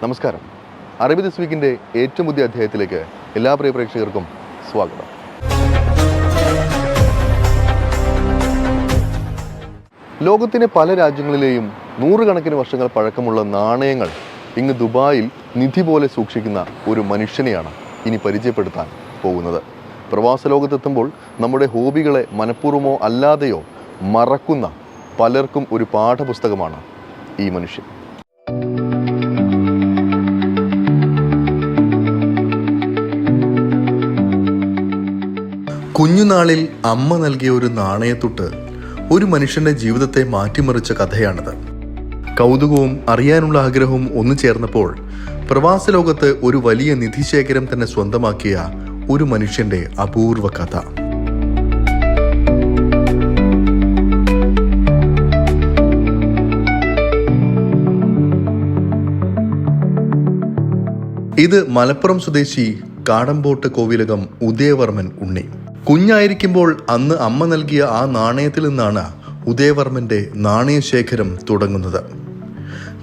നമസ്കാരം. അറബി ദിസ് വീക്കിൻ്റെ ഏറ്റവും പുതിയ അധ്യായത്തിലേക്ക് എല്ലാ പ്രിയ പ്രേക്ഷകർക്കും സ്വാഗതം. ലോകത്തിലെ പല രാജ്യങ്ങളിലെയും നൂറുകണക്കിന് വർഷങ്ങൾ പഴക്കമുള്ള നാണയങ്ങൾ ഇങ്ങ് ദുബായിൽ നിധി പോലെ സൂക്ഷിക്കുന്ന ഒരു മനുഷ്യനെയാണ് ഇനി പരിചയപ്പെടുത്താൻ പോകുന്നത്. പ്രവാസ ലോകത്തെത്തുമ്പോൾ നമ്മുടെ ഹോബികളെ മനഃപൂർവ്വമോ അല്ലാതെയോ മറക്കുന്ന പലർക്കും ഒരു പാഠപുസ്തകമാണ് ഈ മനുഷ്യൻ. കുഞ്ഞുനാളിൽ അമ്മ നൽകിയ ഒരു നാണയത്തുട്ട് ഒരു മനുഷ്യന്റെ ജീവിതത്തെ മാറ്റിമറിച്ച കഥയാണിത്. കൗതുകവും അറിയാനുള്ള ആഗ്രഹവും ഒന്നു ചേർന്നപ്പോൾ പ്രവാസ ലോകത്ത് ഒരു വലിയ നിധിശേഖരം തന്നെ സ്വന്തമാക്കിയ ഒരു മനുഷ്യന്റെ അപൂർവ കഥ. ഇത് മലപ്പുറം സ്വദേശി കാടമ്പോട്ട് കോവിലകം ഉദയവർമ്മൻ ഉണ്ണി. കുഞ്ഞായിരിക്കുമ്പോൾ അന്ന് അമ്മ നൽകിയ ആ നാണയത്തിൽ നിന്നാണ് ഉദയവർമ്മന്റെ നാണയശേഖരം തുടങ്ങുന്നത്.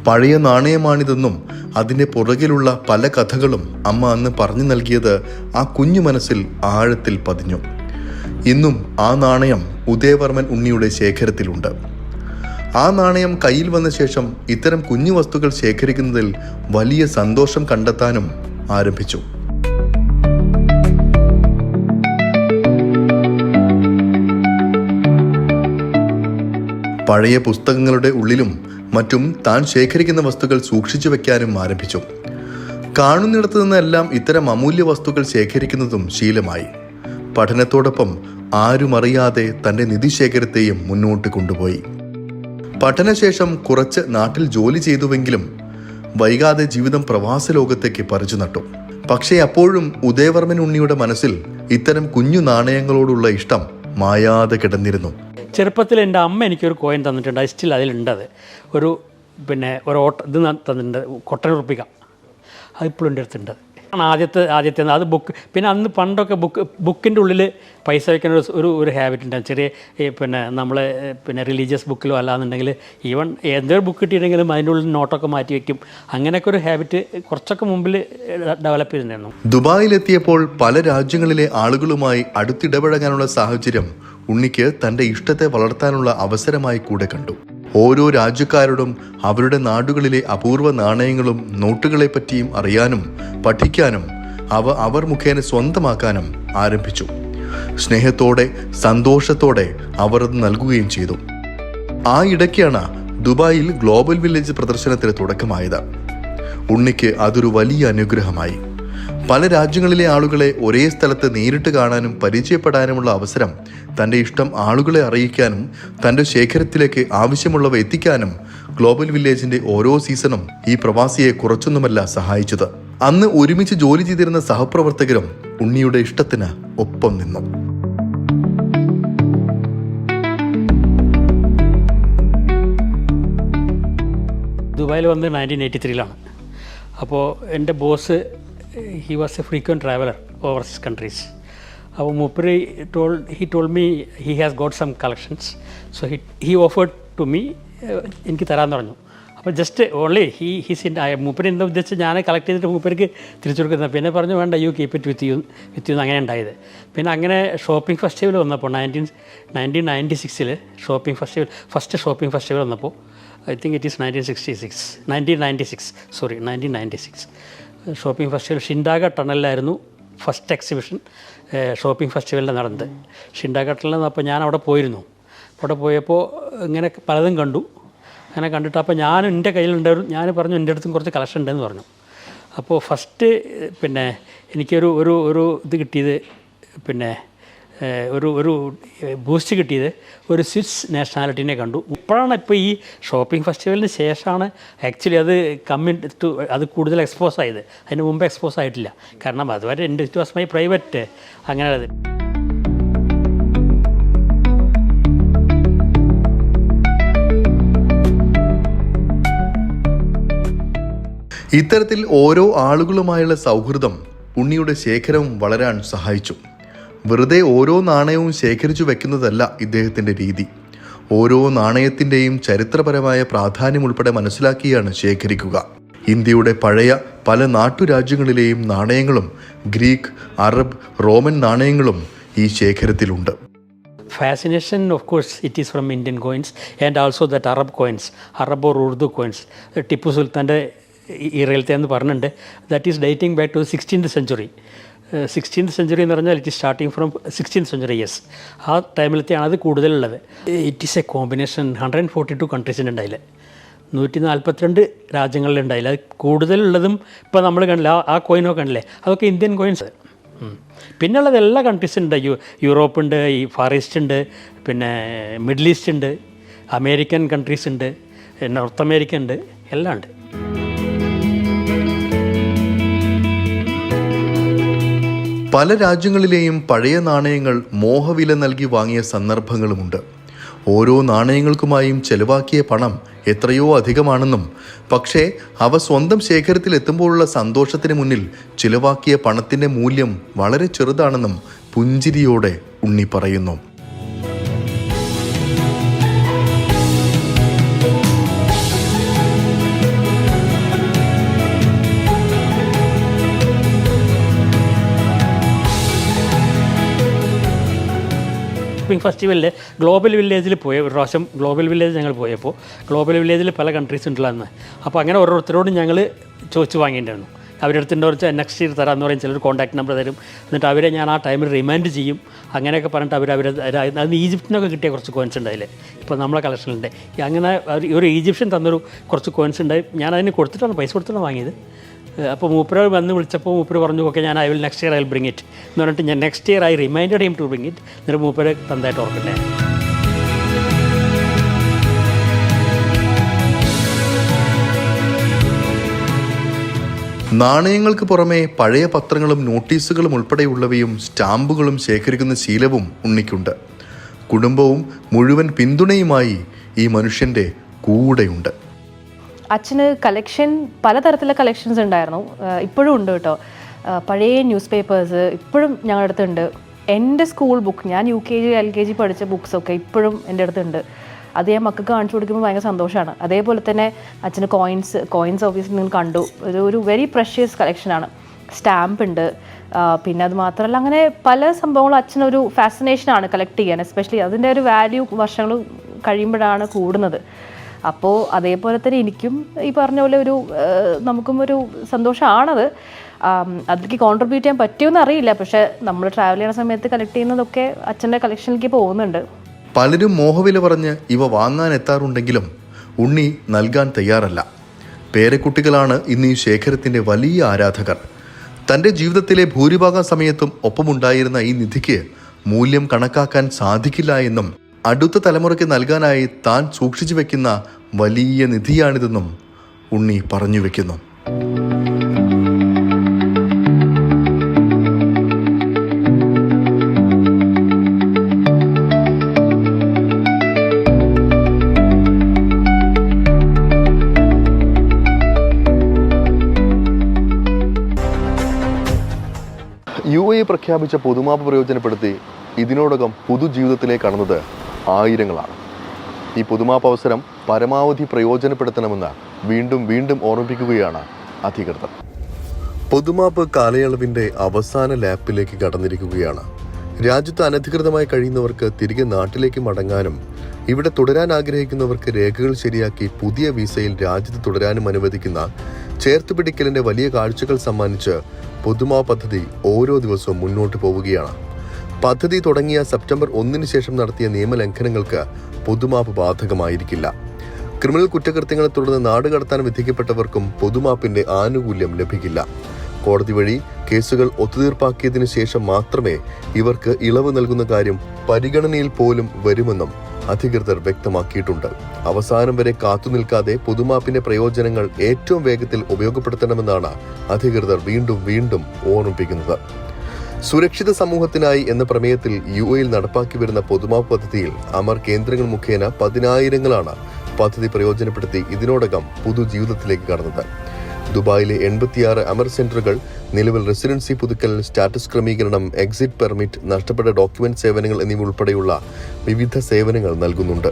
പഴയ നാണയമാണിതെന്നും അതിൻ്റെ പുറകിലുള്ള പല കഥകളും അമ്മ അന്ന് പറഞ്ഞു നൽകിയത് ആ കുഞ്ഞു മനസ്സിൽ ആഴത്തിൽ പതിഞ്ഞു. ഇന്നും ആ നാണയം ഉദയവർമ്മൻ ഉണ്ണിയുടെ ശേഖരത്തിലുണ്ട്. ആ നാണയം കയ്യിൽ വന്ന ശേഷം ഇത്തരം കുഞ്ഞു വസ്തുക്കൾ ശേഖരിക്കുന്നതിൽ വലിയ സന്തോഷം കണ്ടെത്താനും ആരംഭിച്ചു. പഴയ പുസ്തകങ്ങളുടെ ഉള്ളിലും മറ്റും താൻ ശേഖരിക്കുന്ന വസ്തുക്കൾ സൂക്ഷിച്ചു വെക്കാനും ആരംഭിച്ചു. കാണുന്നിടത്തു നിന്നെല്ലാം ഇത്തരം അമൂല്യ വസ്തുക്കൾ ശേഖരിക്കുന്നതും ശീലമായി. പഠനത്തോടൊപ്പം ആരും അറിയാതെ തൻ്റെ നിധിശേഖരത്തെയും മുന്നോട്ട് കൊണ്ടുപോയി. പഠനശേഷം കുറച്ച് നാട്ടിൽ ജോലി ചെയ്തുവെങ്കിലും വൈകാതെ ജീവിതം പ്രവാസ ലോകത്തേക്ക് പറിച്ചു നട്ടു. പക്ഷേ അപ്പോഴും ഉദയവർമ്മൻ ഉണ്ണിയുടെ മനസ്സിൽ ഇത്തരം കുഞ്ഞു നാണയങ്ങളോടുള്ള ഇഷ്ടം മായാതെ കിടന്നിരുന്നു. ചെറുപ്പത്തിൽ എൻ്റെ അമ്മ എനിക്കൊരു കോയിൻ തന്നിട്ടുണ്ട്. സ്റ്റിൽ അതിലുണ്ടത്. ഒരു ഇത് തന്നിട്ടുണ്ട്, കൊട്ടൻ ഉറപ്പിക്കാം. അതിപ്പോഴും എൻ്റെ അടുത്തുണ്ട്. ആദ്യത്തെ അത് ബുക്ക്. പിന്നെ അന്ന് പണ്ടൊക്കെ ബുക്കിൻ്റെ ഉള്ളിൽ പൈസ വയ്ക്കാൻ ഒരു ഹാബിറ്റ് ഉണ്ടാകും. ചെറിയ നമ്മൾ റിലീജിയസ് ബുക്കിലോ അല്ലാന്നുണ്ടെങ്കിൽ ഈവൻ എന്തൊരു ബുക്ക് കിട്ടിയിട്ടുണ്ടെങ്കിലും അതിൻ്റെ ഉള്ളിൽ നോട്ടൊക്കെ മാറ്റി വയ്ക്കും. അങ്ങനെയൊക്കെ ഒരു ഹാബിറ്റ് കുറച്ചൊക്കെ മുമ്പിൽ ഡെവലപ്പ് ചെയ്തിട്ടുണ്ടായിരുന്നു. ദുബായിലെത്തിയപ്പോൾ പല രാജ്യങ്ങളിലെ ആളുകളുമായി അടുത്തിടപഴകാനുള്ള സാഹചര്യം ഉണ്ണിക്ക് തൻ്റെ ഇഷ്ടത്തെ വളർത്താനുള്ള അവസരമായി കൂടെ കണ്ടു. ഓരോ രാജ്യക്കാരോടും അവരുടെ നാടുകളിലെ അപൂർവ നാണയങ്ങളും നോട്ടുകളെ പറ്റിയും അറിയാനും പഠിക്കാനും അവർ മുഖേന സ്വന്തമാക്കാനും ആരംഭിച്ചു. സ്നേഹത്തോടെ സന്തോഷത്തോടെ അവർ അത് നൽകുകയും ചെയ്തു. ആ ഇടയ്ക്കാണ് ദുബായിൽ ഗ്ലോബൽ വില്ലേജ് പ്രദർശനത്തിന് തുടക്കമായത്. ഉണ്ണിക്ക് അതൊരു വലിയ അനുഗ്രഹമായി. പല രാജ്യങ്ങളിലെ ആളുകളെ ഒരേ സ്ഥലത്ത് നേരിട്ട് കാണാനും പരിചയപ്പെടാനുമുള്ള അവസരം, തൻ്റെ ഇഷ്ടം ആളുകളെ അറിയിക്കാനും തൻ്റെ ശേഖരത്തിലേക്ക് ആവശ്യമുള്ളവ എത്തിക്കാനും ഗ്ലോബൽ വില്ലേജിന്റെ ഓരോ സീസണും ഈ പ്രവാസിയെ കുറച്ചൊന്നുമല്ല സഹായിച്ചത്. അന്ന് ഒരുമിച്ച് ജോലി ചെയ്തിരുന്ന സഹപ്രവർത്തകരും ഉണ്ണിയുടെ ഇഷ്ടത്തിന് ഒപ്പം നിന്നു. ദുബായിൽ വന്ന് 1983 അപ്പോൾ എൻ്റെ boss he was a frequent traveler overseas countries. അപ്പോൾ മൂപ്പര് he told me he has got some collections, so he offered to me, എനിക്ക് തരാമെന്ന് പറഞ്ഞു. അപ്പോൾ ജസ്റ്റ് ഓൺലി he said മൂപ്പര് എന്താ ഉദ്ദേശിച്ച് ഞാൻ കളക്ട് ചെയ്തിട്ട് മൂപ്പർക്ക് തിരിച്ചു കൊടുക്കുന്നത്. പിന്നെ പറഞ്ഞു വേണ്ട, you keep it with you അങ്ങനെ ഉണ്ടായത്. പിന്നെ അങ്ങനെ ഷോപ്പിംഗ് ഫെസ്റ്റിവൽ വന്നപ്പോൾ 1996 ഫസ്റ്റ് ഷോപ്പിംഗ് ഫെസ്റ്റിവൽ വന്നപ്പോൾ I think it is 1996 shopping festival Shindagha ടണലിലായിരുന്നു ഫസ്റ്റ് എക്സിബിഷൻ ഷോപ്പിംഗ് ഫെസ്റ്റിവലിൽ നടന്നത്. ഷിൻഡാഗ ടണലിൽ. അപ്പോൾ ഞാൻ അവിടെ പോയിരുന്നു. അവിടെ പോയപ്പോൾ ഇങ്ങനെ പലതും കണ്ടു. അങ്ങനെ കണ്ടിട്ട് അപ്പോൾ ഞാൻ എൻ്റെ കയ്യിലുണ്ടായിരുന്നു. ഞാൻ പറഞ്ഞു എൻ്റെ അടുത്തും കുറച്ച് കളക്ഷൻ ഉണ്ടെന്ന് പറഞ്ഞു. അപ്പോൾ ഫസ്റ്റ് എനിക്കൊരു ഇത് കിട്ടിയത് ഒരു ബൂസ്റ്റ് കിട്ടിയത് ഒരു സ്വിസ് നാഷണാലിറ്റീനെ കണ്ടു. ഇപ്പോഴാണ് ഈ ഷോപ്പിംഗ് ഫെസ്റ്റിവലിന് ശേഷമാണ് ആക്ച്വലി അത് കൂടുതൽ എക്സ്പോസ് ആയത്. അതിന് മുമ്പ് എക്സ്പോസ് ആയിട്ടില്ല. കാരണം അതുവരെ ഇറ്റ് വാസ് മൈ പ്രൈവറ്റ്. അങ്ങനെ ഇത്തരത്തിൽ ഓരോ ആളുകളുമായുള്ള സൗഹൃദം ഉണ്ണിയുടെ ശേഖരം വളരാൻ സഹായിച്ചു. വെറുതെ ഓരോ നാണയവും ശേഖരിച്ചു വെക്കുന്നതല്ല ഇദ്ദേഹത്തിൻ്റെ രീതി. ഓരോ നാണയത്തിൻ്റെയും ചരിത്രപരമായ പ്രാധാന്യം ഉൾപ്പെടെ മനസ്സിലാക്കിയാണ് ശേഖരിക്കുക. ഇന്ത്യയുടെ പഴയ പല നാട്ടുരാജ്യങ്ങളിലെയും നാണയങ്ങളും ഗ്രീക്ക്, അറബ്, റോമൻ നാണയങ്ങളും ഈ ശേഖരത്തിലുണ്ട്. Fascination, of course, it is from Indian coins and also that Arab coins, Arab or Urdu coins. Tipu സുൽത്താൻ്റെ ഇറയിലത്തെ എന്ന് പറഞ്ഞിട്ടുണ്ട്. That is dating back to 16th century. 16th century എന്ന് പറഞ്ഞാൽ it is starting from 16th century, yes. ആ ടൈമിലത്തെയാണ് അത് കൂടുതലുള്ളത്. It is a combination. 142 കൺട്രീസിൻ്റെ അതിൽ 142 രാജ്യങ്ങളിലുണ്ടായില്ല. അത് കൂടുതലുള്ളതും ഇപ്പോൾ നമ്മൾ കണ്ടില്ല, ആ കോയിനോ കണ്ടില്ലേ, അതൊക്കെ ഇന്ത്യൻ കോയിൻസ്. പിന്നുള്ളത് എല്ലാ കൺട്രീസുണ്ട്. യൂറോപ്പ് ഉണ്ട്, ഈ ഫാർ ഈസ്റ്റ് ഉണ്ട്, പിന്നെ മിഡിൽ ഈസ്റ്റ് ഉണ്ട്, അമേരിക്കൻ കൺട്രീസ് ഉണ്ട്, നോർത്ത് അമേരിക്ക ഉണ്ട്, എല്ലാം ഉണ്ട്. പല രാജ്യങ്ങളിലെയും പഴയ നാണയങ്ങൾ മോഹവില നൽകി വാങ്ങിയ സന്ദർഭങ്ങളുമുണ്ട്. ഓരോ നാണയങ്ങൾക്കുമായും ചെലവാക്കിയ പണം എത്രയോ അധികമാണെന്നും പക്ഷേ അവ സ്വന്തം ശേഖരത്തിൽ എത്തുമ്പോഴുള്ള സന്തോഷത്തിന് മുന്നിൽ ചിലവാക്കിയ പണത്തിൻ്റെ മൂല്യം വളരെ ചെറുതാണെന്നും പുഞ്ചിരിയോടെ ഉണ്ണി പറയുന്നു. ഫെസ്റ്റിവലിൽ ഗ്ലോബൽ വില്ലേജിൽ പോയ ഒരു പ്രാവശ്യം ഗ്ലോബൽ വില്ലേജ് ഞങ്ങൾ പോയപ്പോൾ ഗ്ലോബൽ വില്ലേജിൽ പല കൺട്രീസ് ഉണ്ടല്ലോ. അപ്പോൾ അങ്ങനെ ഓരോരുത്തരോടും ഞങ്ങൾ ചോദിച്ച് വാങ്ങിയിട്ടുണ്ടായിരുന്നു. അവരുടെ അടുത്തുണ്ടോ വെച്ചാൽ നെക്സ്റ്റ് ഇയർ തരാമെന്ന് പറയും, ചിലർ കോൺടാക്ട് നമ്പർ തരും. എന്നിട്ട് അവരെ ഞാൻ ആ ടൈമിൽ റിമൈൻഡ് ചെയ്യും. അങ്ങനെയൊക്കെ പറഞ്ഞിട്ട് അത് ഈജിപ്തിനൊക്കെ കിട്ടിയ കുറച്ച് കോയിൻസ് ഉണ്ടായില്ലേ, ഇപ്പോൾ നമ്മളെ കളക്ഷനിലുണ്ട്. അങ്ങനെ ഒരു ഈജിപ്ഷ്യൻ തന്നൊരു കുറച്ച് കോയിൻസ് ഉണ്ടായി. ഞാൻ അതിന് കൊടുത്തിട്ടാണ്, പൈസ കൊടുത്തിട്ടാണ് വാങ്ങിയത്. അപ്പോൾ മൂപ്പര് വന്ന് വിളിച്ചപ്പോൾ മൂപ്പര് പറഞ്ഞു, ഓക്കെ ഞാൻ next year I will bring it എന്ന് പറഞ്ഞിട്ട് ഞാൻ next year I reminded him to bring it. എന്നിട്ട് മൂപ്പര് തന്നതായിട്ട് ഓർക്കട്ടെ. നാണയങ്ങൾക്ക് പുറമെ പഴയ പത്രങ്ങളും നോട്ടീസുകളും ഉൾപ്പെടെയുള്ളവയും സ്റ്റാമ്പുകളും ശേഖരിക്കുന്ന ശീലവും ഉണ്ണിക്കുണ്ട്. കുടുംബവും മുഴുവൻ പിന്തുണയുമായി ഈ മനുഷ്യൻ്റെ കൂടെയുണ്ട്. അച്ഛന് കളക്ഷൻ, പലതരത്തിലുള്ള കളക്ഷൻസ് ഉണ്ടായിരുന്നു, ഇപ്പോഴും ഉണ്ട് കേട്ടോ. പഴയ ന്യൂസ് പേപ്പേഴ്സ് ഇപ്പോഴും ഞങ്ങളുടെ അടുത്തുണ്ട്. എൻ്റെ സ്കൂൾ ബുക്ക്, ഞാൻ UKG LKG പഠിച്ച ബുക്സൊക്കെ ഇപ്പോഴും എൻ്റെ അടുത്തുണ്ട്. അത് ഞാൻ മക്കൾക്ക് കാണിച്ചു കൊടുക്കുമ്പോൾ ഭയങ്കര സന്തോഷമാണ്. അതേപോലെ തന്നെ അച്ഛന് കോയിൻസ് ഓഫീസിൽ നിന്ന് കണ്ടു. ഒരു വെരി പ്രഷ്യസ് കളക്ഷനാണ്. സ്റ്റാമ്പ് ഉണ്ട്. പിന്നെ അത് മാത്രമല്ല, അങ്ങനെ പല സംഭവങ്ങളും അച്ഛനൊരു ഫാസിനേഷനാണ് കളക്ട് ചെയ്യാൻ. എസ്പെഷ്യലി അതിൻ്റെ ഒരു വാല്യൂ വർഷങ്ങൾ കഴിയുമ്പോഴാണ് കൂടുന്നത്. അപ്പോൾ അതേപോലെ തന്നെ എനിക്കും ഈ പറഞ്ഞ പോലെ നമുക്കും ഒരു സന്തോഷമാണത്. അതിലേക്ക് കോൺട്രിബ്യൂട്ട് ചെയ്യാൻ പറ്റുമെന്ന് അറിയില്ല. പക്ഷേ നമ്മൾ ട്രാവൽ ചെയ്യുന്ന സമയത്ത് കളക്ട് ചെയ്യുന്നതൊക്കെ അച്ഛൻ്റെ കളക്ഷനിലേക്ക് പോകുന്നുണ്ട്. പലരും മോഹവില പറഞ്ഞ് ഇവ വാങ്ങാൻ എത്താറുണ്ടെങ്കിലും ഉണ്ണി നൽകാൻ തയ്യാറല്ല. പേരക്കുട്ടികളാണ് ഇന്ന് ഈ ശേഖരത്തിൻ്റെ വലിയ ആരാധകർ. തൻ്റെ ജീവിതത്തിലെ ഭൂരിഭാഗം സമയത്തും ഒപ്പമുണ്ടായിരുന്ന ഈ നിധിക്ക് മൂല്യം കണക്കാക്കാൻ സാധിക്കില്ല എന്നും അടുത്ത തലമുറയ്ക്ക് നൽകാനായി താൻ സൂക്ഷിച്ചു വെക്കുന്ന വലിയ നിധിയാണിതെന്നും ഉണ്ണി പറഞ്ഞു വെക്കുന്നു. UAE പ്രഖ്യാപിച്ച പൊതുമാപ്പ് പ്രയോജനപ്പെടുത്തി ഇതിനോടകം പുതുജീവിതത്തിലേക്ക് കടന്നത് ആയിരങ്ങളാണ്. ഈ പൊതുമാപ്പ് അവസരം പരമാവധി പ്രയോജനപ്പെടുത്തണമെന്ന് വീണ്ടും വീണ്ടും ഓർമ്മിപ്പിക്കുകയാണ് അധികൃതർ. പൊതുമാപ്പ് കാലയളവിൻ്റെ അവസാന ലാപ്പിലേക്ക് കടന്നിരിക്കുകയാണ്. രാജ്യത്ത് അനധികൃതമായി കഴിയുന്നവർക്ക് തിരികെ നാട്ടിലേക്ക് മടങ്ങാനും ഇവിടെ തുടരാൻ ആഗ്രഹിക്കുന്നവർക്ക് രേഖകൾ ശരിയാക്കി പുതിയ വിസയിൽ രാജ്യത്ത് തുടരാനും അനുവദിക്കുന്ന ചേർത്തുപിടിക്കലിൻ്റെ വലിയ കാഴ്ചകൾ സമ്മാനിച്ച് പൊതുമാപ്പ് പദ്ധതി ഓരോ ദിവസവും മുന്നോട്ട് പോവുകയാണ്. പദ്ധതി തുടങ്ങിയ സെപ്റ്റംബർ 1 ശേഷം നടത്തിയ നിയമലംഘനങ്ങൾക്ക് പൊതുമാപ്പ് ബാധകമായിരിക്കില്ല. ക്രിമിനൽ കുറ്റകൃത്യങ്ങളെ തുടർന്ന് നാടുകടത്താൻ വിധിക്കപ്പെട്ടവർക്കും പൊതുമാപ്പിന്റെ ആനുകൂല്യം ലഭിക്കില്ല. കോടതി വഴി കേസുകൾ ഒത്തുതീർപ്പാക്കിയതിനു ശേഷം മാത്രമേ ഇവർക്ക് ഇളവ് നൽകുന്ന കാര്യം പരിഗണനയിൽ പോലും വരുമെന്നും അധികൃതർ വ്യക്തമാക്കിയിട്ടുണ്ട്. അവസാനം വരെ കാത്തുനിൽക്കാതെ പൊതുമാപ്പിന്റെ പ്രയോജനങ്ങൾ ഏറ്റവും വേഗത്തിൽ ഉപയോഗപ്പെടുത്തണമെന്നാണ് അധികൃതർ വീണ്ടും വീണ്ടും ഓർമ്മിപ്പിക്കുന്നത്. സുരക്ഷിത സമൂഹത്തിനായി എന്ന പ്രമേയത്തിൽ UAE നടപ്പാക്കി വരുന്ന പൊതുമാപ്പ് പദ്ധതിയിൽ അമർ കേന്ദ്രങ്ങൾ മുഖേന 10,000-ങ്ങളാണ് പദ്ധതി പ്രയോജനപ്പെടുത്തി ഇതിനോടകം പുതുജീവിതത്തിലേക്ക് കടന്നത്. ദുബായിലെ 86 അമർ സെന്ററുകൾ നിലവിൽ റെസിഡൻസി പുതുക്കൽ, സ്റ്റാറ്റസ് ക്രമീകരണം, എക്സിറ്റ് പെർമിറ്റ്, നഷ്ടപ്പെട്ട ഡോക്യുമെന്റ് സേവനങ്ങൾ എന്നിവ ഉൾപ്പെടെയുള്ള വിവിധ സേവനങ്ങൾ നൽകുന്നുണ്ട്.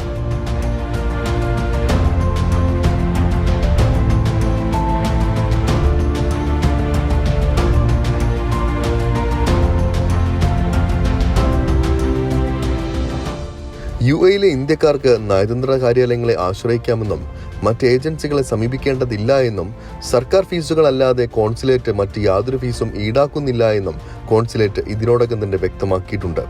UAE ഇന്ത്യക്കാർക്ക് നയതന്ത്ര കാര്യാലയങ്ങളെ ആശ്രയിക്കാമെന്നും മറ്റ് ഏജൻസികളെ സമീപിക്കേണ്ടതില്ല എന്നും സർക്കാർ ഫീസുകളല്ലാതെ കോൺസുലേറ്റ് മറ്റ് യാതൊരു ഫീസും ഈടാക്കുന്നില്ല എന്നും കോൺസുലേറ്റ് ഇതിനോടകം തന്നെ വ്യക്തമാക്കിയിട്ടുണ്ട്.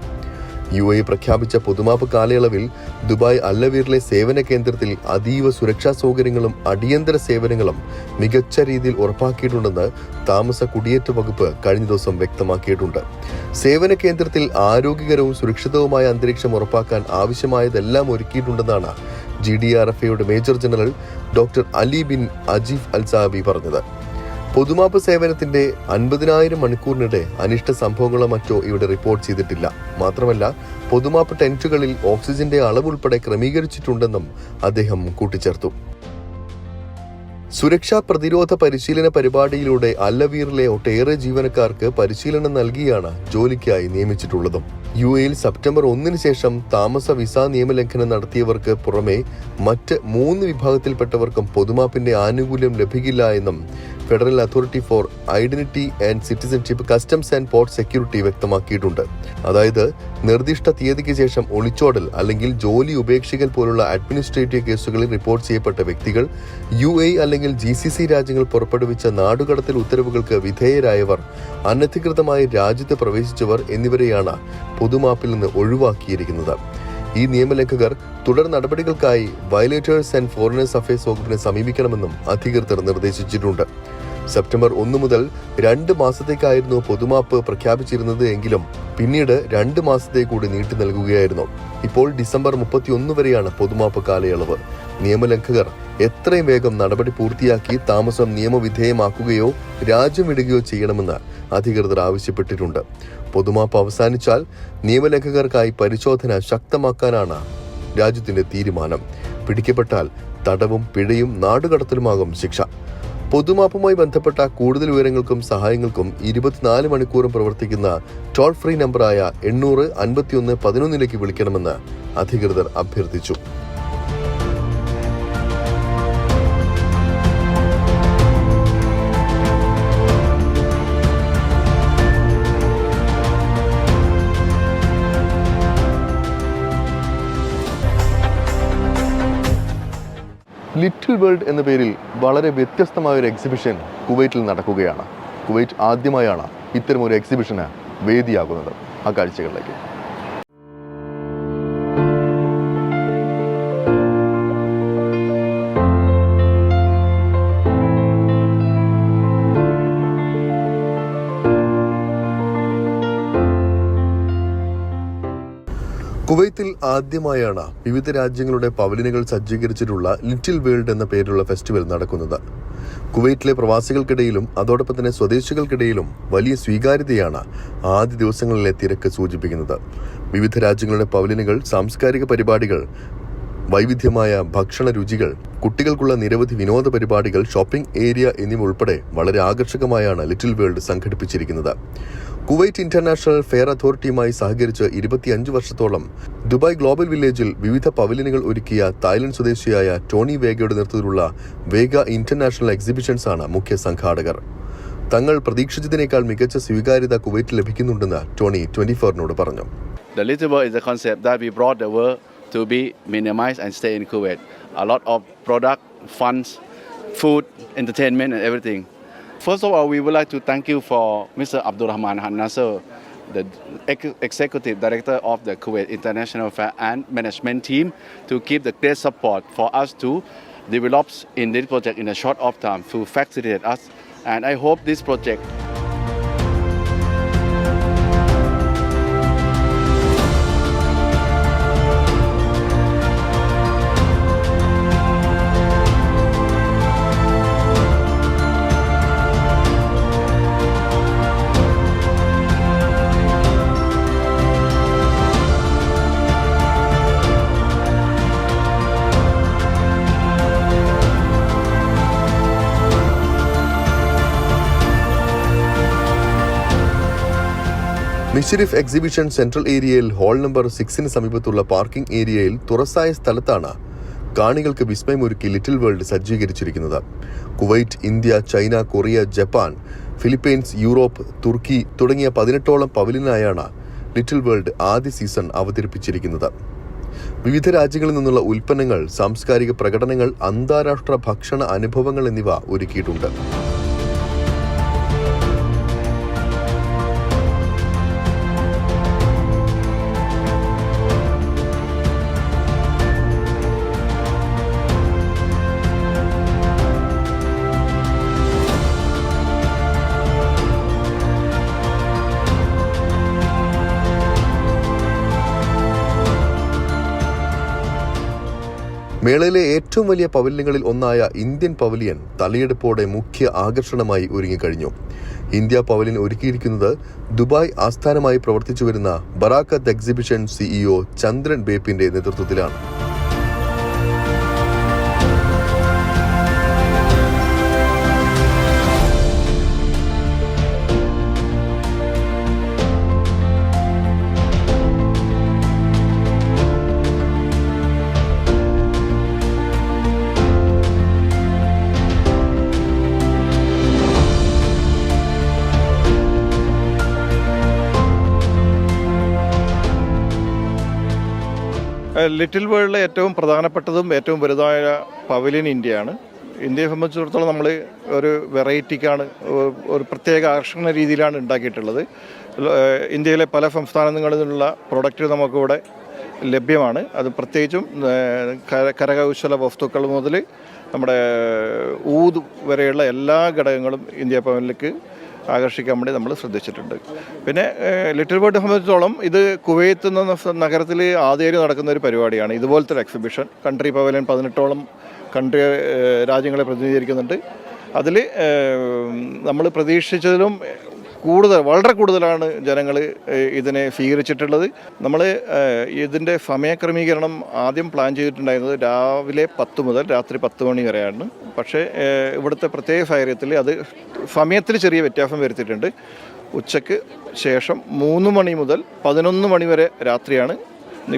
UAE പ്രഖ്യാപിച്ച പൊതുമാപ്പ് കാലയളവിൽ ദുബായ് അല്ലവീറിലെ സേവന കേന്ദ്രത്തിൽ അതീവ സുരക്ഷാ സൗകര്യങ്ങളും അടിയന്തര സേവനങ്ങളും മികച്ച രീതിയിൽ ഉറപ്പാക്കിയിട്ടുണ്ടെന്ന് താമസ കുടിയേറ്റ വകുപ്പ് കഴിഞ്ഞ ദിവസം വ്യക്തമാക്കിയിട്ടുണ്ട്. സേവന കേന്ദ്രത്തിൽ ആരോഗ്യകരവും സുരക്ഷിതവുമായ അന്തരീക്ഷം ഉറപ്പാക്കാൻ ആവശ്യമായതെല്ലാം ഒരുക്കിയിട്ടുണ്ടെന്നാണ് GDRFAയുടെ major general doctor Ali bin Ajeef Alsabi പറഞ്ഞത്. പൊതുമാപ്പ് സേവനത്തിന്റെ 50,000 മണിക്കൂറിനിടെ അനിഷ്ട സംഭവങ്ങളോ മറ്റോ ഇവിടെ റിപ്പോർട്ട് ചെയ്തിട്ടില്ല. മാത്രമല്ല, പൊതുമാപ്പ് ടെന്റുകളിൽ ഓക്സിജന്റെ അളവ് ഉൾപ്പെടെ ക്രമീകരിച്ചിട്ടുണ്ടെന്നും അദ്ദേഹം കൂട്ടിച്ചേർത്തു. സുരക്ഷാ പ്രതിരോധ പരിശീലന പരിപാടിയിലൂടെ അല്ലവീറിലെ ഒട്ടേറെ ജീവനക്കാർക്ക് പരിശീലനം നൽകിയാണ് ജോലിക്കായി നിയമിച്ചിട്ടുള്ളതും. UAEയിൽ സെപ്റ്റംബർ 1 ശേഷം താമസ വിസ നിയമലംഘനം നടത്തിയവർക്ക് പുറമെ മറ്റ് 3 വിഭാഗത്തിൽപ്പെട്ടവർക്കും പൊതുമാപ്പിന്റെ ആനുകൂല്യം ലഭിക്കില്ല എന്നും federal authority four identity and citizenship, customs and port security വ്യക്തമാക്കിയിട്ടുണ്ട്. അതായത് നിർദ്ദിഷ്ട തീയതിക്ക് ശേഷം ഒളിച്ചോടൽ അല്ലെങ്കിൽ ജോലി ഉപേക്ഷിക്കൽ പോലുള്ള അഡ്മിനിസ്ട്രേറ്റീവ് കേസുകളിൽ റിപ്പോർട്ട് ചെയ്യപ്പെട്ട വ്യക്തികൾ, UAE അല്ലെങ്കിൽ GCC രാജ്യങ്ങൾ പുറപ്പെടുവിച്ച നാടുകടത്തൽ ഉത്തരവുകൾക്ക് വിധേയരായവർ, അനധികൃതമായി രാജ്യത്ത് പ്രവേശിച്ചവർ എന്നിവരെയാണ് പൊതുമാപ്പിൽ നിന്ന് ഒഴിവാക്കിയിരിക്കുന്നത്. ഈ നിയമലംഘകർ തുടർ നടപടികൾക്കായി വയലേറ്റേഴ്സ് ആൻഡ് ഫോറിനേഴ്സ് അഫയേഴ്സ് വകുപ്പിനെ സമീപിക്കണമെന്നും അധികൃതർ നിർദ്ദേശിച്ചിട്ടുണ്ട്. സെപ്റ്റംബർ 1 മുതൽ 2 മാസത്തേക്കായിരുന്നു പൊതുമാപ്പ് പ്രഖ്യാപിച്ചിരുന്നത് എങ്കിലും പിന്നീട് 2 മാസത്തെ കൂടി നീട്ടി നൽകുകയായിരുന്നു. ഇപ്പോൾ ഡിസംബർ 31 വരെയാണ് പൊതുമാപ്പ് കാലയളവ്. നിയമലംഘകർ എത്രയും വേഗം നടപടി പൂർത്തിയാക്കി താമസം നിയമവിധേയമാക്കുകയോ രാജ്യം വിടുകയോ ചെയ്യണമെന്ന് അധികൃതർ ആവശ്യപ്പെട്ടിട്ടുണ്ട്. പൊതുമാപ്പ് അവസാനിച്ചാൽ നിയമലംഘകർക്കായി പരിശോധന ശക്തമാക്കാനാണ് രാജ്യത്തിന്റെ തീരുമാനം. പിടിക്കപ്പെട്ടാൽ തടവും പിഴയും നാടുകടത്തലുമാകും ശിക്ഷ. പൊതുമാപ്പുമായി ബന്ധപ്പെട്ട കൂടുതൽ വിവരങ്ങൾക്കും സഹായങ്ങൾക്കും 24 മണിക്കൂറും പ്രവർത്തിക്കുന്ന ടോൾ ഫ്രീ നമ്പറായ 800-51-11 വിളിക്കണമെന്ന് അധികൃതർ അഭ്യർത്ഥിച്ചു. ലിറ്റിൽ വേൾഡ് എന്ന പേരിൽ വളരെ വ്യത്യസ്തമായ ഒരു എക്സിബിഷൻ കുവൈറ്റിൽ നടക്കുകയാണ്. കുവൈറ്റ് ആദ്യമായാണ് ഇത്തരമൊരു എക്സിബിഷന് വേദിയാകുന്നത്. ആ കാഴ്ചകളിലേക്ക്. കുവൈത്തിൽ ആദ്യമായാണ് വിവിധ രാജ്യങ്ങളുടെ പവലിയനുകൾ സജ്ജീകരിച്ചിട്ടുള്ള ലിറ്റിൽ വേൾഡ് എന്ന പേരിലുള്ള ഫെസ്റ്റിവൽ നടക്കുന്നത്. കുവൈറ്റിലെ പ്രവാസികൾക്കിടയിലും അതോടൊപ്പം തന്നെ സ്വദേശികൾക്കിടയിലും വലിയ സ്വീകാര്യതയാണ് ആദ്യ ദിവസങ്ങളിലെ തിരക്ക് സൂചിപ്പിക്കുന്നത്. വിവിധ രാജ്യങ്ങളുടെ പവലിയനുകൾ, സാംസ്കാരിക പരിപാടികൾ, വൈവിധ്യമായ ഭക്ഷണ രുചികൾ, കുട്ടികൾക്കുള്ള നിരവധി വിനോദ പരിപാടികൾ, ഷോപ്പിംഗ് ഏരിയ എന്നിവ ഉൾപ്പെടെ വളരെ ആകർഷകമായാണ് ലിറ്റിൽ വേൾഡ് സംഘടിപ്പിച്ചിരിക്കുന്നത്. കുവൈറ്റ് ഇന്റർനാഷണൽ ഫെയർ അതോറിറ്റിയുമായി സഹകരിച്ച് 25 വർഷത്തോളം ദുബായ് ഗ്ലോബൽ വില്ലേജിൽ വിവിധ പവലിയനുകൾ ഒരുക്കിയ തായ്ലൻഡ് സ്വദേശിയായ ടോണി വേഗയുടെ നേതൃത്വത്തിലുള്ള വേഗ ഇന്റർനാഷണൽ എക്സിബിഷൻസ് ആണ് മുഖ്യ സംഘാടകർ. തങ്ങൾ പ്രതീക്ഷിച്ചതിനേക്കാൾ മികച്ച സ്വീകാര്യത കുവൈറ്റിൽ ലഭിക്കുന്നുണ്ടെന്ന് ടോണി 24-നോട് പറഞ്ഞു. The Little World is a concept that we brought the world to be minimized and stay in Kuwait. A lot of product, funds, food, entertainment and everything. First of all, we would like to thank you for Mr. Abdulrahman Nasser, the Executive Director of the Kuwait International Fair and Management Team, to keep the great support for us to develop in this project in a short of time to facilitate us. And I hope this project Mishref exhibition central ഏരിയയിൽ hall number 6 സമീപത്തുള്ള parking ഏരിയയിൽ തുറസായ സ്ഥലത്താണ് കാണികൾക്ക് വിസ്മയമൊരുക്കി little world സജ്ജീകരിച്ചിരിക്കുന്നത്. Kuwait, India, China, Korea, Japan, Philippines, Europe, തുർക്കി തുടങ്ങിയ 18ഓളം പവലിയനായാണ് ലിറ്റിൽ വേൾഡ് ആദ്യ സീസൺ അവതരിപ്പിച്ചിരിക്കുന്നത്. വിവിധ രാജ്യങ്ങളിൽ നിന്നുള്ള ഉൽപ്പന്നങ്ങൾ, സാംസ്കാരിക പ്രകടനങ്ങൾ, അന്താരാഷ്ട്ര ഭക്ഷണ അനുഭവങ്ങൾ എന്നിവ ഒരുക്കിയിട്ടുണ്ട്. മേളയിലെ ഏറ്റവും വലിയ പവലിയനുകളിൽ ഒന്നായ ഇന്ത്യൻ പവലിയൻ തലയെടുപ്പോടെ മുഖ്യ ആകർഷണമായി ഒരുങ്ങിക്കഴിഞ്ഞു. ഇന്ത്യ പവലിയൻ ഒരുക്കിയിരിക്കുന്നത് ദുബായ് ആസ്ഥാനമായി പ്രവർത്തിച്ചു വരുന്ന ബറാക്കത്ത് എക്സിബിഷൻ CEO ചന്ദ്രൻ ബേപ്പിന്റെ നേതൃത്വത്തിലാണ്. ലിറ്റിൽ വേൾഡിലെ ഏറ്റവും പ്രധാനപ്പെട്ടതും ഏറ്റവും വലുതായ പവലിയൻ ഇന്ത്യയാണ്. ഇന്ത്യയെ സംബന്ധിച്ചിടത്തോളം നമ്മൾ ഒരു വെറൈറ്റിക്കാണ്, ഒരു പ്രത്യേക ആകർഷണ രീതിയിലാണ് ഉണ്ടാക്കിയിട്ടുള്ളത്. ഇന്ത്യയിലെ പല സംസ്ഥാനങ്ങളിൽ നിന്നുള്ള പ്രൊഡക്റ്റ് നമുക്കിവിടെ ലഭ്യമാണ്. അത് പ്രത്യേകിച്ചും കരകൗശല വസ്തുക്കൾ മുതൽ നമ്മുടെ ഊത് വരെയുള്ള എല്ലാ ഘടകങ്ങളും ഇന്ത്യ പവലിലേക്ക് ആകർഷിക്കാൻ വേണ്ടി നമ്മൾ ശ്രദ്ധിച്ചിട്ടുണ്ട്. പിന്നെ ലിറ്റിൽ വേൾഡ് സംബന്ധിച്ചിടത്തോളം ഇത് കുവൈത്ത് എന്ന നഗരത്തിൽ ആദ്യമായി നടക്കുന്ന ഒരു പരിപാടിയാണ്. ഇതുപോലത്തെ ഒരു എക്സിബിഷൻ കൺട്രി പവലിയൻ 18ഓളം കൺട്രി രാജ്യങ്ങളെ പ്രതിനിധീകരിക്കുന്നുണ്ട്. അതിൽ നമ്മൾ പ്രതീക്ഷിച്ചതിലും വളരെ കൂടുതലാണ് ജനങ്ങൾ ഇതിനെ സ്വീകരിച്ചിട്ടുള്ളത്. നമ്മൾ ഇതിൻ്റെ സമയക്രമീകരണം ആദ്യം പ്ലാൻ ചെയ്തിട്ടുണ്ടായിരുന്നത് രാവിലെ 10 മുതൽ രാത്രി 10 മണി വരെയാണ്. പക്ഷേ ഇവിടുത്തെ പ്രത്യേക സാഹചര്യത്തിൽ അത് സമയത്തിൽ ചെറിയ വ്യത്യാസം വരുത്തിയിട്ടുണ്ട്. ഉച്ചയ്ക്ക് ശേഷം 3 മണി മുതൽ 11 മണി വരെ രാത്രിയാണ്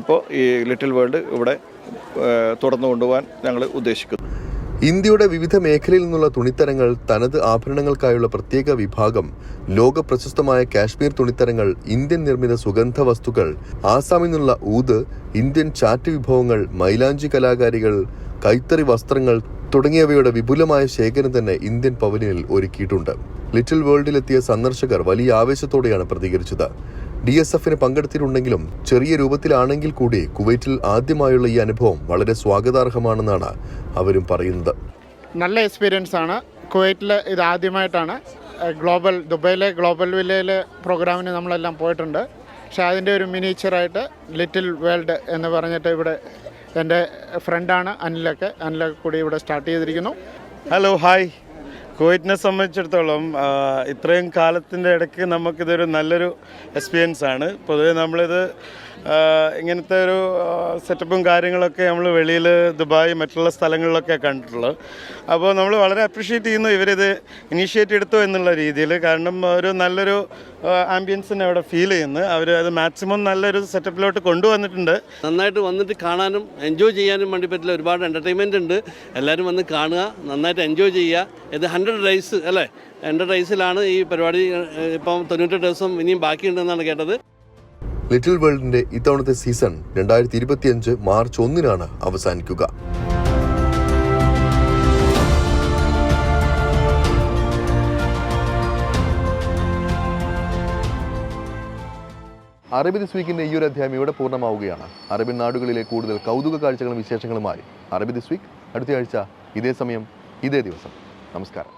ഇപ്പോൾ ഈ ലിറ്റിൽ വേൾഡ് ഇവിടെ തുടർന്നു കൊണ്ടുപോകാൻ ഞങ്ങൾ ഉദ്ദേശിക്കുന്നു. ഇന്ത്യയുടെ വിവിധ മേഖലയിൽ നിന്നുള്ള തുണിത്തരങ്ങൾ, തനത് ആഭരണങ്ങൾക്കായുള്ള പ്രത്യേക വിഭാഗം, ലോക പ്രശസ്തമായ കാശ്മീർ തുണിത്തരങ്ങൾ, ഇന്ത്യൻ നിർമ്മിത സുഗന്ധ വസ്തുക്കൾ, ആസാമിൽ നിന്നുള്ള ഊത്, ഇന്ത്യൻ ചാറ്റ് വിഭവങ്ങൾ, മൈലാഞ്ചി കലാകാരികൾ, കൈത്തറി വസ്ത്രങ്ങൾ തുടങ്ങിയവയുടെ വിപുലമായ ശേഖരം തന്നെ ഇന്ത്യൻ പവലിയനിൽ ഒരുക്കിയിട്ടുണ്ട്. ലിറ്റിൽ വേൾഡിലെത്തിയ സന്ദർശകർ വലിയ ആവേശത്തോടെയാണ് പ്രതികരിച്ചത്. DSFന് പങ്കെടുത്തിട്ടുണ്ടെങ്കിലും ചെറിയ രൂപത്തിലാണെങ്കിൽ കൂടി കുവൈറ്റിൽ ആദ്യമായുള്ള ഈ അനുഭവം വളരെ സ്വാഗതാർഹമാണെന്നാണ് അവരും പറയുന്നത്. നല്ല എക്സ്പീരിയൻസ് ആണ്. കുവൈറ്റിൽ ഇത് ആദ്യമായിട്ടാണ്. ദുബൈയിലെ ഗ്ലോബൽ വില്ലയിലെ പ്രോഗ്രാമിന് നമ്മളെല്ലാം പോയിട്ടുണ്ട്. പക്ഷേ അതിൻ്റെ ഒരു മിനിച്ചറായിട്ട് ലിറ്റിൽ വേൾഡ് എന്ന് പറഞ്ഞിട്ട് ഇവിടെ എൻ്റെ ഫ്രണ്ടാണ് അനിലൊക്കെ കൂടി ഇവിടെ സ്റ്റാർട്ട് ചെയ്തിരിക്കുന്നു. Hello, hi. കുവൈറ്റിനെ സംബന്ധിച്ചിടത്തോളം ഇത്രയും കാലത്തിൻ്റെ ഇടയ്ക്ക് നമുക്കിതൊരു നല്ലൊരു എക്സ്പീരിയൻസ് ആണ്. പൊതുവേ നമ്മളിത് ഇങ്ങനത്തെ ഒരു സെറ്റപ്പും കാര്യങ്ങളൊക്കെ നമ്മൾ വെളിയിൽ ദുബായ് മറ്റുള്ള സ്ഥലങ്ങളിലൊക്കെ കണ്ടിട്ടുള്ളത്. അപ്പോൾ നമ്മൾ വളരെ അപ്രീഷിയേറ്റ് ചെയ്യുന്നു ഇവരിത് ഇനീഷ്യേറ്റ് എടുത്തു എന്നുള്ള രീതിയിൽ. കാരണം ഒരു നല്ലൊരു ആംബിയൻസിനെ അവിടെ ഫീൽ ചെയ്യുന്നു. അവർ അത് മാക്സിമം നല്ലൊരു സെറ്റപ്പിലോട്ട് കൊണ്ടുവന്നിട്ടുണ്ട്. നന്നായിട്ട് വന്നിട്ട് കാണാനും എൻജോയ് ചെയ്യാനും വേണ്ടി പറ്റില്ല. ഒരുപാട് എൻ്റർടൈൻമെൻ്റ് ഉണ്ട്. എല്ലാവരും വന്ന് കാണുക, നന്നായിട്ട് എൻജോയ് ചെയ്യുക. ഇത് 100 ഡേയ്സ് അല്ലേ, 100 ഡേയ്സിലാണ് ഈ പരിപാടി. ഇപ്പം 98 ദിവസം ഇനിയും ബാക്കിയുണ്ടെന്നാണ് കേട്ടത്. ലിറ്റിൽ വേൾഡിന്റെ ഇത്തവണത്തെ സീസൺ 2025 മാർച്ച് 1 അവസാനിക്കുക. അറബി ദിസ് വീക്കിന്റെ ഈ ഒരു അധ്യായം ഇവിടെ പൂർണ്ണമാവുകയാണ്. അറബിൻ നാടുകളിലെ കൂടുതൽ കൗതുക കാഴ്ചകളും വിശേഷങ്ങളുമായി അറബി ദിസ് വീക്ക് അടുത്തയാഴ്ച ഇതേ സമയം ഇതേ ദിവസം. നമസ്കാരം.